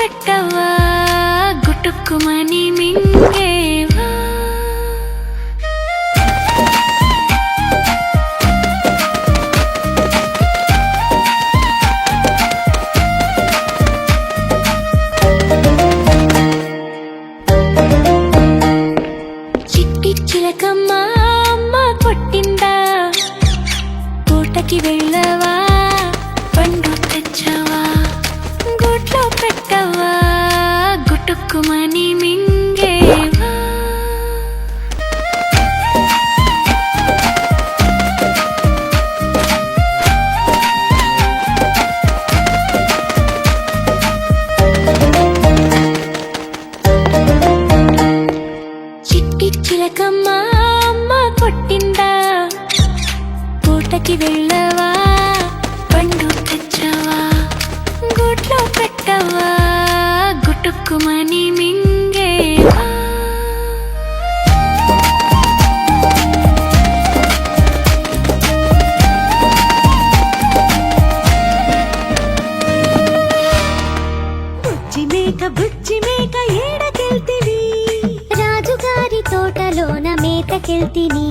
పెట్టవా గుటుక్కుమని మింగేవా చిట్టి చిలకమ్మ అమ్మ కొట్టిందా తోటకి వెళ్ళవా పండు తెచ్చవా గూట్లో పెట్టవా గుటుక్కుమని మింగేవా చిట్టి చిలకమ్మ అమ్మ కొట్టిందా తోటకి వెళ్ళవా పండు తెచ్చవా గూట్లో పెట్టవా గుటుక్కుమని మింగేవా బుజ్జి మేక ఏడకెళ్తివి రాజుగారి తోటలోన మేతకెళ్తిని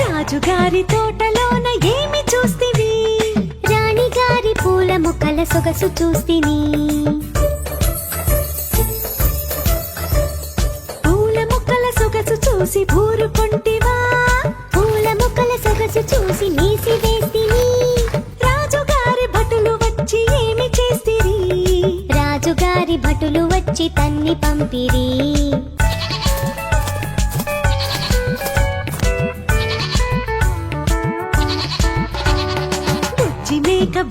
రాజుగారి తోటలోన ఏమి చూస్తివి రాణిగారి పూల ముక్కల సొగసు చూస్తిని పూల ముక్కల సొగసు చూసి ఊరుకొంటివా పూల ముక్కల సొగసు చూసి నీసి వేస్తిని రాజుగారి భటులు వచ్చి ఏమి చేస్తిరి రాజుగారి భటులు వచ్చి తన్ని పంపిరి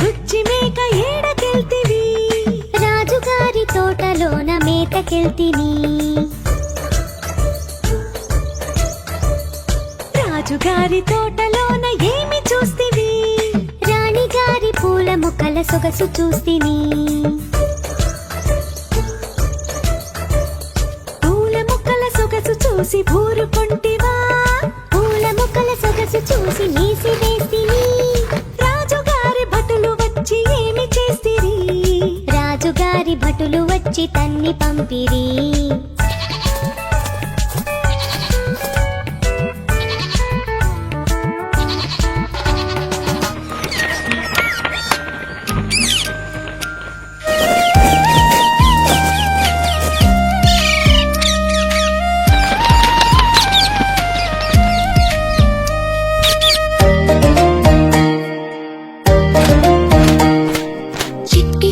బుజ్జి మేక ఏడకెళ్తివి రాజుగారి తోటలోన మేతకెళ్తిని రాజుగారి తోటలోన ఏమి చూస్తివి రాణిగారి పూల ముక్కల సొగసు చూస్తిని పూల ముక్కల సొగసు చూసి ఊరుకొంటివా పూల ముక్కల సొగసు చూసి నీసి వేస్తిని రాజుగారి భటులు వచ్చి ఏమి చేస్తిరి రాజుగారి భటులు వచ్చి తన్ని పంపిరి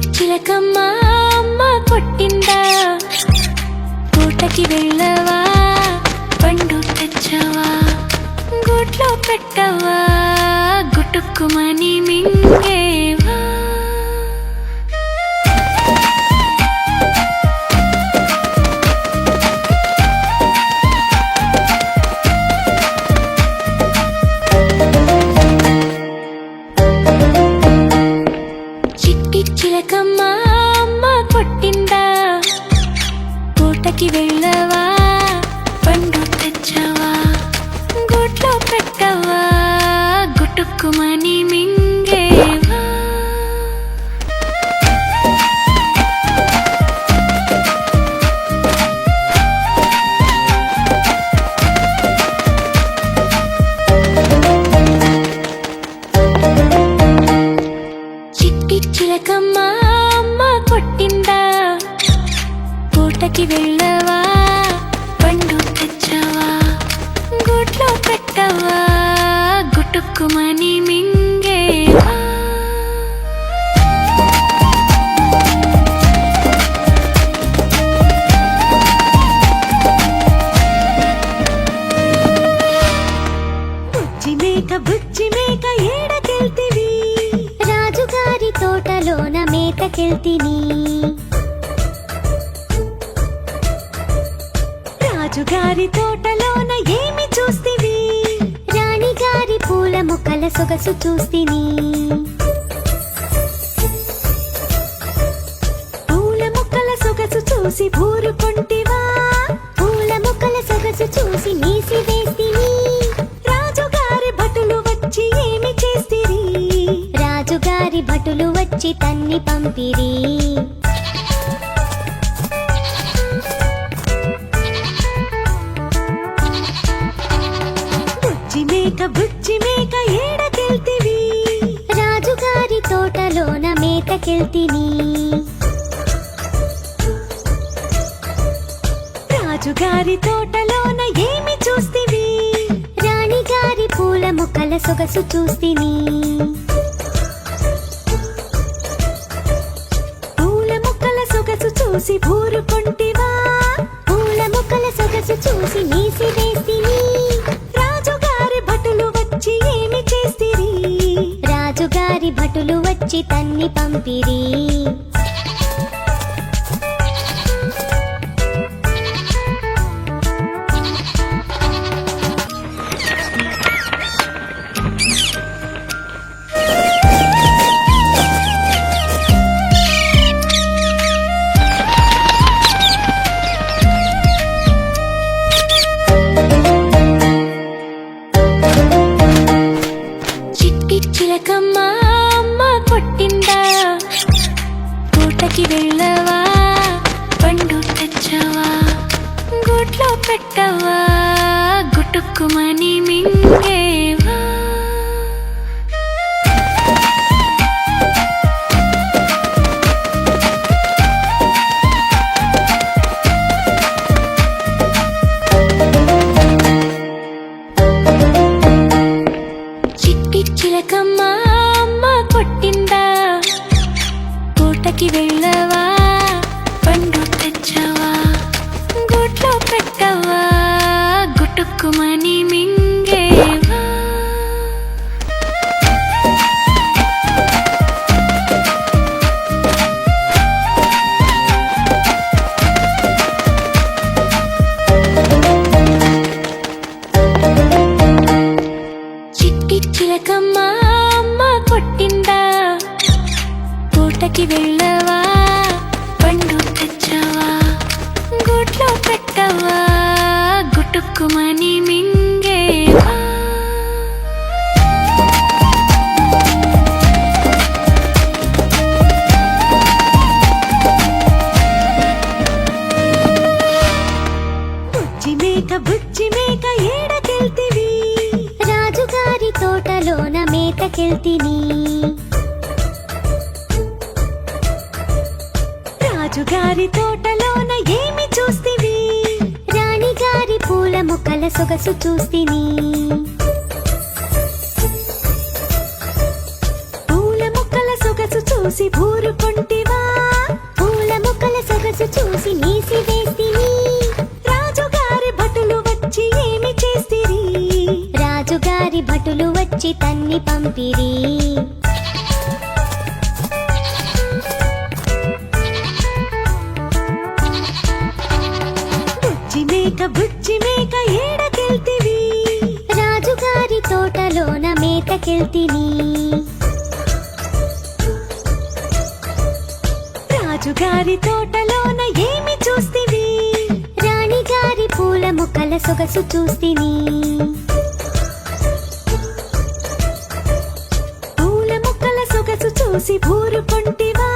చిలకమ్మ అమ్మ కొట్టిందా తోటకి వెళ్ళవా పండు తెచ్చవా గూట్లో పెట్టవా గుటుక్కుమని మింగేవా చిట్టి చిలకమ్మ అమ్మ కొట్టిందా తోటకి వెళ్ళవా పండు తెచ్చవా గూట్లో పెట్టవా గుటుక్కుమని మింగేవా చిట్టి చిలకమ్మ అమ్మ కొట్టిందా తోటకి వెళ్ళవా పండు తెచ్చవా గూట్లో పెట్టవా గుటుక్కుమని మింగేవా బుజ్జి మేక ఏడకెళ్తివి రాజుగారి తోటలోన మేతకెళ్తిని రాజుగారి తోటలోన ఏమి చూస్తివి రాణిగారి పూల ముక్కల సొగసు చూస్తిని పూల ముక్కల సొగసు చూసి ఊరుకొంటివా పూల ముక్కల సొగసు చూసి నీసి వేస్తిని రాజుగారి భటులు వచ్చి ఏమి చేస్తిరి రాజుగారి భటులు వచ్చి తన్ని పంపిరి. బుజ్జి మేక ఏడకెళ్తివి? రాజుగారి తోటలోన మేతకెళ్తిని. రాజుగారి తోటలోన ఏమి చూస్తివి? రాణిగారి పూల మొక్కల సొగసు చూస్తిని. పూల మొక్కల సొగసు చూసి ఊరుకొంటివా? పూల మొక్కల సొగసు చూసి నీసి వేస్తిని. రాజుగారి భటులు వచ్చి ఏమి చేస్తిరి? రాజుగారి భటులు వచ్చి తన్ని పంపిరి. చిలకమ్మ అమ్మ కొట్టిందా? తోటకి వెళ్ళవా? పండు తెచ్చవా? గూట్లో పెట్టవా? గుటుక్కుమని మింగేవా? చిలకమ్మ అమ్మ కొట్టిందా? తోటకి వెళ్ళవా? పండు తెచ్చవా? గూట్లో పెట్టవా? గుటుక్కుమని మింగేవా? చిలకమ్మ అమ్మ కొట్టిందా? తోటకి వెళ్ళవా? పండు తెచ్చవా? గూట్లో పెట్టవా? గుటుక్కుమని మింగేవా? బుజ్జి మేక ఏడకెళ్తివి? రాజుగారి తోటలోన మేతకెళ్తిని. రాజుగారి తోటలోన ఏమి చూస్తివి? రాణిగారి పూల మొక్కల సొగసు చూస్తిని. పూల మొక్కల సొగసు చూసి ఊరుకొంటివా? పూల మొక్కల సొగసు చూసి నీసి వేస్తిని. రాజుగారి భటులు వచ్చి ఏమి చేస్తిరి? రాజుగారి భటులు వచ్చి తన్ని పంపిరి. రాజుగారి భటులు వచ్చి తన్ని పంపిరి. చిలకమ్మ అమ్మ కొట్టిందా? తోటకి వెళ్ళవా? పండు తెచ్చవా? గూట్లో పెట్టవా? గుటుక్కుమని మింగేవా? రాజుగారి భటులు వచ్చి తన్ని పంపిరి. రాజుగారి బుజ్జి మేక ఏడకెళ్తివి? రాజుగారి తోటలోన మేతకెళ్తిని. రాజుగారి తోటలోన ఏమి చూస్తివి? రాణిగారి పూల మొక్కల సొగసు చూస్తిని. పూల మొక్కల సొగసు చూసి ఊరుకొంటివా?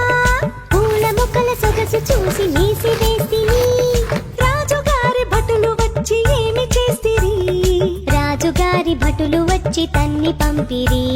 పూల మొక్కల సొగసు చూసి నీసి వేస్తిని. రాజుగారి భటులు వచ్చి ఏమి చేస్తిరి? రాజుగారి భటులు వచ్చి తన్ని పంపిరి.